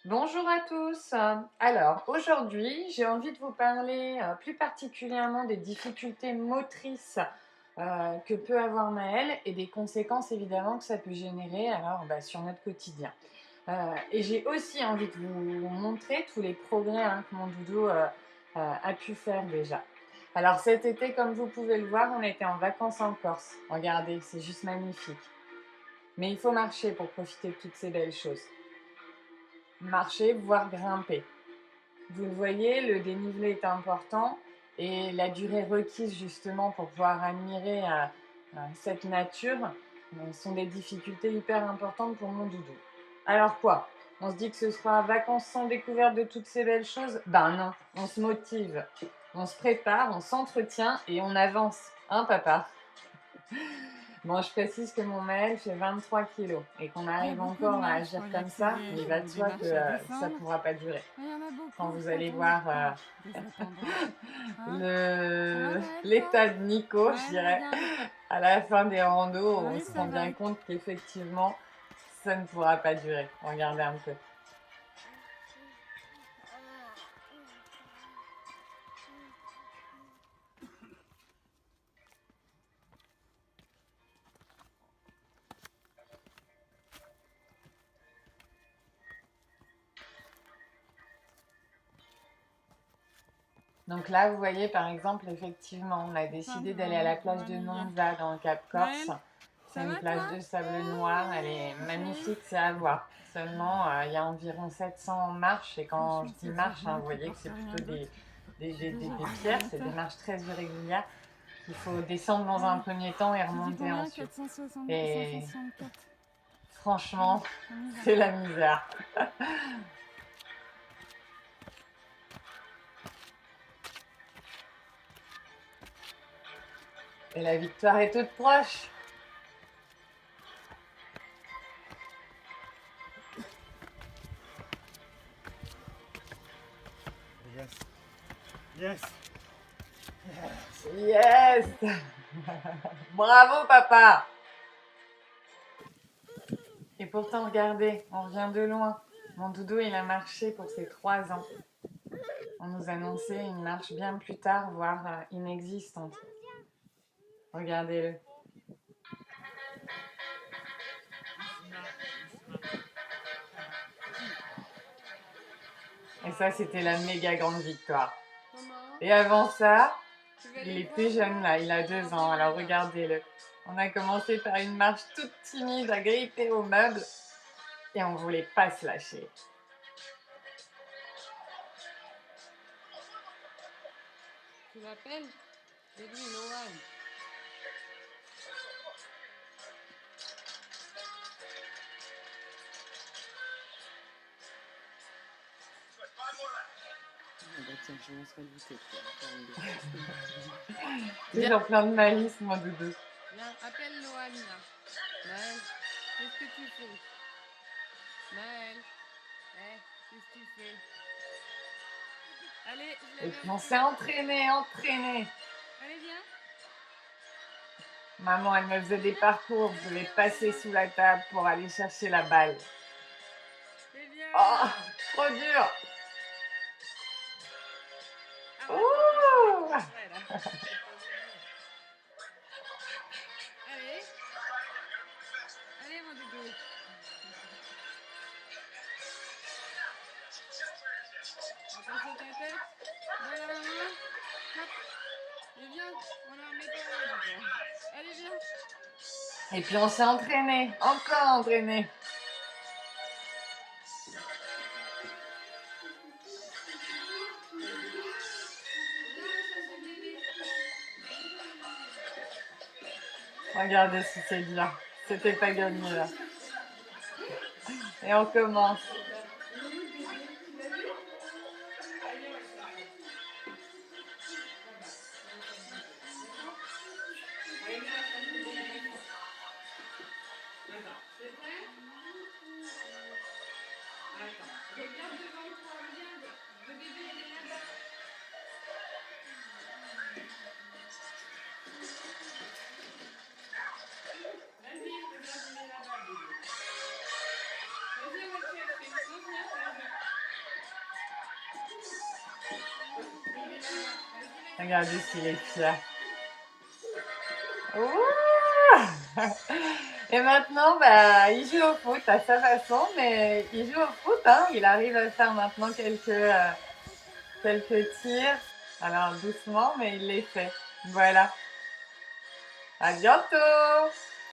Bonjour à tous. Alors aujourd'hui, j'ai envie de vous parler plus particulièrement des difficultés motrices que peut avoir Maëlle et des conséquences évidemment que ça peut générer sur notre quotidien. Et j'ai aussi envie de vous montrer tous les progrès que mon doudou a pu faire déjà. Alors cet été, comme vous pouvez le voir, on était en vacances en Corse. Regardez, c'est juste magnifique. Mais il faut marcher pour profiter de toutes ces belles choses. Marcher, voire grimper. Vous le voyez, le dénivelé est important et la durée requise justement pour pouvoir admirer cette nature sont des difficultés hyper importantes pour mon doudou. Alors quoi? On se dit que ce sera vacances sans découverte de toutes ces belles choses? Ben non, on se motive, on se prépare, on s'entretient et on avance. Hein papa? Bon, je précise que mon Maël fait 23 kilos et qu'on Il y a arrive beaucoup de encore à marches agir pour y comme ça, accéder, il va de des soi que marches à ça ne descendre. pourra pas durer. Mais il y en a Quand beaucoup vous quand allez on n'est voir pas de cet endroit. Hein? Ça va Noël, toi? l'état de Nico, je Noël, dirais, regarde. à la fin des randos, on Oui, se ça rend va. bien compte qu'effectivement, ça ne pourra pas durer. Regardez un peu. Donc là, vous voyez, par exemple, effectivement, on a décidé d'aller à la plage de Nonza dans le Cap Corse. Noël, C'est ça une va plage toi? de sable noir, elle est magnifique, c'est à voir. Seulement, il y a environ 700 marches, et quand je Franchement, dis c'est déjà marches, bien vous qu'il voyez que porte c'est rien plutôt d'autre. C'est des déjà pierres, c'est des rédhibitoire. marches très irrégulières. Il faut descendre dans un Allez, premier temps et tu dis remonter combien? ensuite. 460, Et 564. franchement, Allez, on y va. c'est la misère. Et la victoire est toute proche. Yes. Yes. Yes. Bravo, papa. Et pourtant, regardez, on revient de loin. Mon doudou, il a marché pour ses 3 ans. On nous annonçait une marche bien plus tard, voire inexistante. Regardez-le. Et ça, c'était la méga grande victoire. Et avant ça, il est plus jeune là, il a 2 ans, alors regardez-le. On a commencé par une marche toute timide à gripper aux meubles et on voulait pas se lâcher. Tu l'appelles? C'est lui, Noël. Ah bah tiens, je laisserai le goûter. Toujours plein de malice, mon doudou. Viens, appelle Noël là. Noël, qu'est-ce que tu fais? Noël, qu'est-ce que tu fais? Allez, je Et la mets puis au on s'est pied. entraîné. Allez, viens. Maman, elle me faisait des parcours, je devais passer sous la table pour aller chercher la balle. C'est bien. Oh, trop dur. Ah, Ouh. ouais, là. Allez. Allez, mon doudou. Attention ta tête. Donne la main. Hop. Et viens. On la remet pas là, dis donc. Allez, viens. Et puis on s'est entraîné, encore entraîné. Viens, chercher bébé. Regardez si c'est bien. C'était pas gagné là. Et on commence. C'est prêt? Attends. Regarde devant toi. Regarde. Le bébé, il est là-bas. Vas-y, regarde, il est là-bas, le bébé. Vas-y, on va le chercher. Regardez s'il est fier. Ouh. Et maintenant, bah, il joue au foot à sa façon, mais il joue au foot, hein. Il arrive à faire maintenant quelques tirs. Alors doucement, mais il les fait. Voilà. À bientôt!